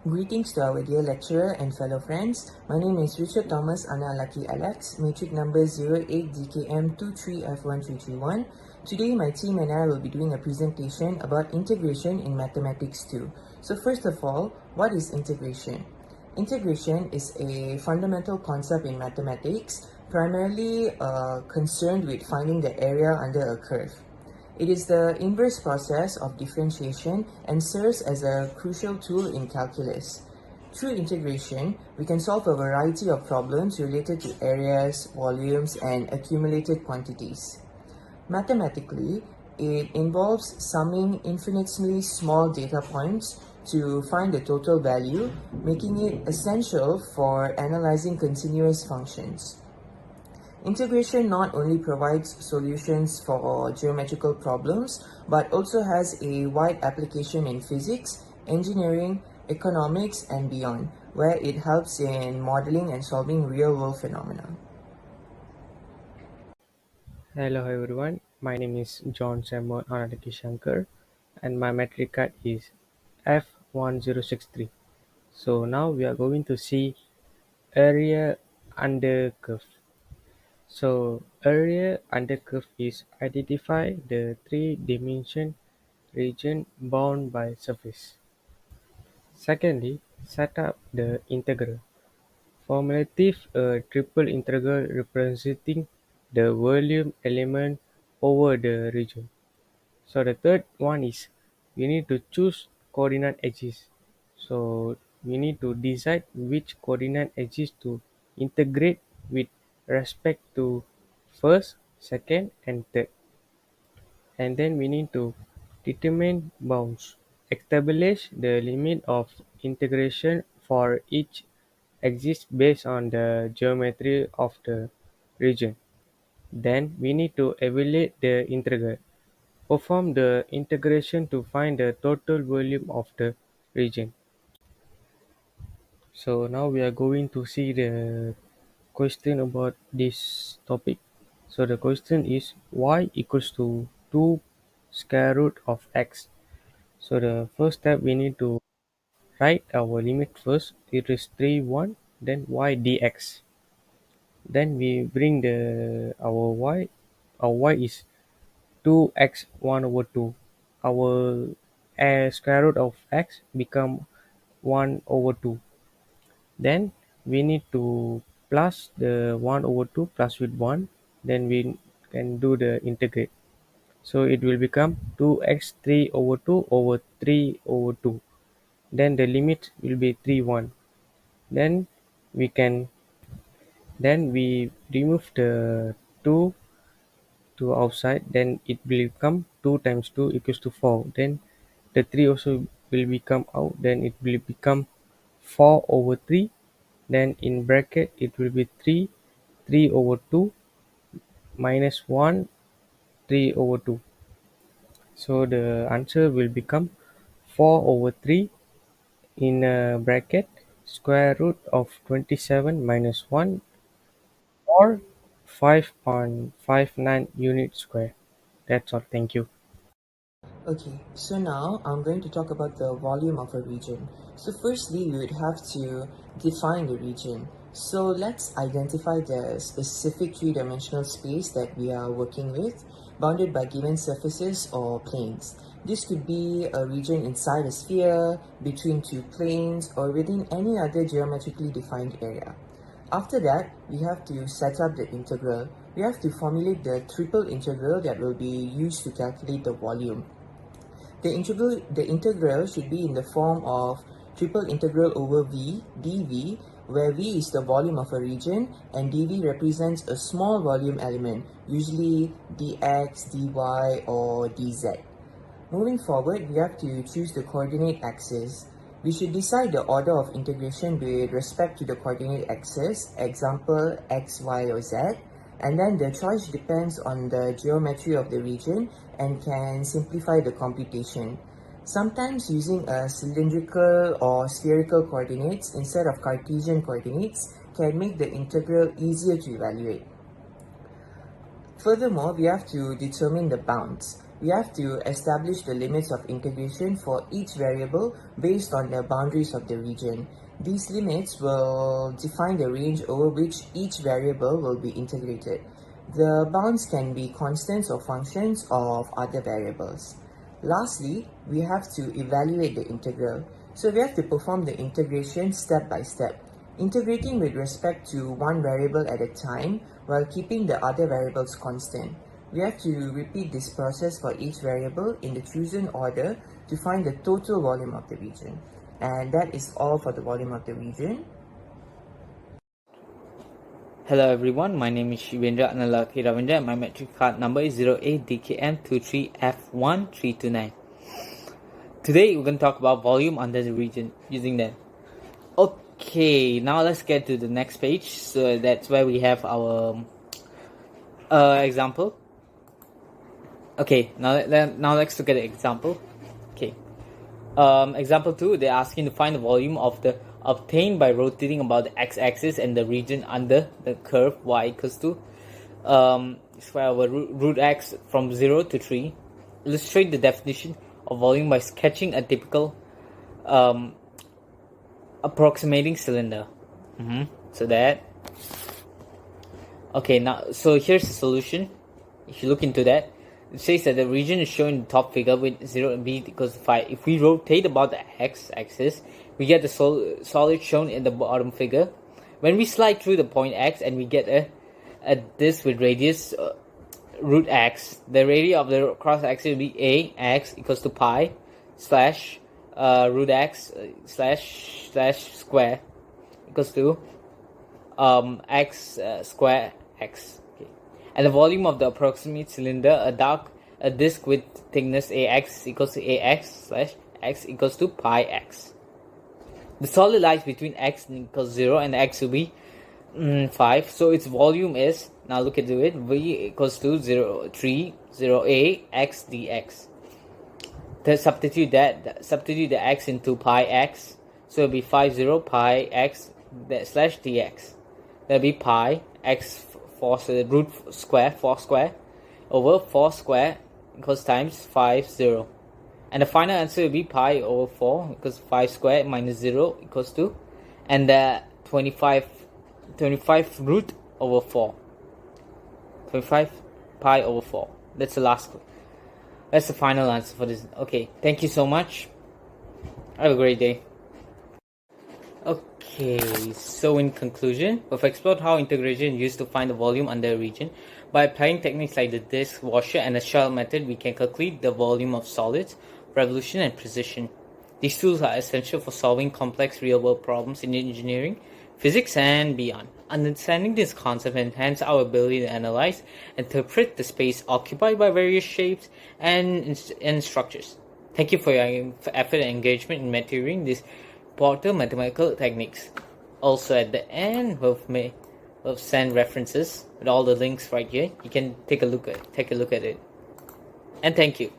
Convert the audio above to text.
Greetings to our dear lecturer and fellow friends. My name is Richard Thomas Analaki Alex, matric number 08DKM203F1331. Today my team and I will be doing a presentation about integration in Mathematics 2. So first of all, what is integration? Integration is a fundamental concept in mathematics, primarily concerned with finding the area under a curve. It is the inverse process of differentiation and serves as a crucial tool in calculus. Through integration, we can solve a variety of problems related to areas, volumes, and accumulated quantities. Mathematically, it involves summing infinitesimally small data points to find the total value, making it essential for analyzing continuous functions. Integration not only provides solutions for geometrical problems, but also has a wide application in physics, engineering, economics, and beyond, where it helps in modeling and solving real-world phenomena. Hello everyone, my name is JOHNSAMUEL SHANKER and my metric card is F1063. So now we are going to see area under curve. So area under curve is identify the three-dimension region bound by surface. Secondly, set up the integral. Formulative a triple integral representing the volume element over the region. So the third one is we need to choose coordinate axis. So we need to decide which coordinate axis to integrate with respect to first, second, and third. And then we need to determine bounds. Establish the limit of integration for each axis based on the geometry of the region. Then we need to evaluate the integral. Perform the integration to find the total volume of the region. So now we are going to see the question about this topic. So the question is y equals to 2 square root of x. So the first step we need to write our limit first. It is 3 1, then y dx. Then we bring the our y is 2x 1 over 2. Our square root of x become 1 over 2. Then we need to plus the 1 over 2 plus with 1. Then we can do the integrate. So it will become 2x 3 over 2 over 3 over 2. Then the limit will be 3 1. Then we can we remove the 2 to outside, then it will become 2 times 2 equals to 4. Then the 3 also will become out, then it will become 4 over 3. Then in bracket it will be 3 over 2 minus 1 3 over 2. So the answer will become 4 over 3 in a bracket square root of 27 minus 1 or 5.59 unit square. That's all. Thank you. Okay, so now I'm going to talk about the volume of a region. So firstly, we would have to define the region. So let's identify the specific three-dimensional space that we are working with, bounded by given surfaces or planes. This could be a region inside a sphere, between two planes, or within any other geometrically defined area. After that, we have to set up the integral. We have to formulate the triple integral that will be used to calculate the volume. The integral should be in the form of triple integral over v dv, where v is the volume of a region and dv represents a small volume element, usually dx, dy, or dz. Moving forward, we have to choose the coordinate axis. We should decide the order of integration with respect to the coordinate axis, example x, y, or z, and then the choice depends on the geometry of the region and can simplify the computation. Sometimes using a cylindrical or spherical coordinates instead of Cartesian coordinates can make the integral easier to evaluate. Furthermore, we have to determine the bounds. we have to establish the limits of integration for each variable based on the boundaries of the region. These limits will define the range over which each variable will be integrated. The bounds can be constants or functions of other variables. Lastly, we have to evaluate the integral. So we have to perform the integration step by step, integrating with respect to one variable at a time while keeping the other variables constant. We have to repeat this process for each variable in the chosen order to find the total volume of the region. And that is all for the volume of the region. Hello everyone, my name is SHIVENDRAN and my metric card number is 08DKM23F1329. Today we're going to talk about volume under the region using that. Okay, now let's get to the next page. So that's where we have our example. Okay, now let's look at the example. Okay, example 2, they're asking to find the volume of the obtained by rotating about the x-axis and the region under the curve y equals to square over root x from 0 to 3. Illustrate the definition of volume by sketching a typical approximating cylinder. So that. Okay, now so here's the solution. If you look into that, it says that the region is shown in the top figure with 0 and b equals to 5. If we rotate about the x-axis, we get the solid shown in the bottom figure. When we slide through the point x and we get a this with radius root x, the radius of the cross axis will be a x equals to pi slash root x slash square equals to x square x. Okay. And the volume of the approximate cylinder, a disc with thickness ax equals to ax slash x equals to pi x. The solid lies between x equals 0 and x will be 5. So its volume is, now look at it, v equals to 0, 3, 0a x dx. To substitute the x into pi x. So it'll be 50 pi x slash dx. That'll be pi x 4, so the root square, 4 square over 4 square equals times 50. And the final answer will be pi over 4 because 5 square minus 0 equals to, and 25 root over 4. 25 pi over 4. That's the final answer for this. Okay, thank you so much. Have a great day. Okay, so in conclusion, we've explored how integration is used to find the volume under a region. By applying techniques like the disc washer and the shell method, we can calculate the volume of solids, revolution, and precision. These tools are essential for solving complex real-world problems in engineering, physics, and beyond. Understanding this concept enhances our ability to analyze and interpret the space occupied by various shapes and structures. Thank you for your effort and engagement in mastering these important mathematical techniques. Also, at the end, we'll send references with all the links right here. You can take a look at it. And thank you.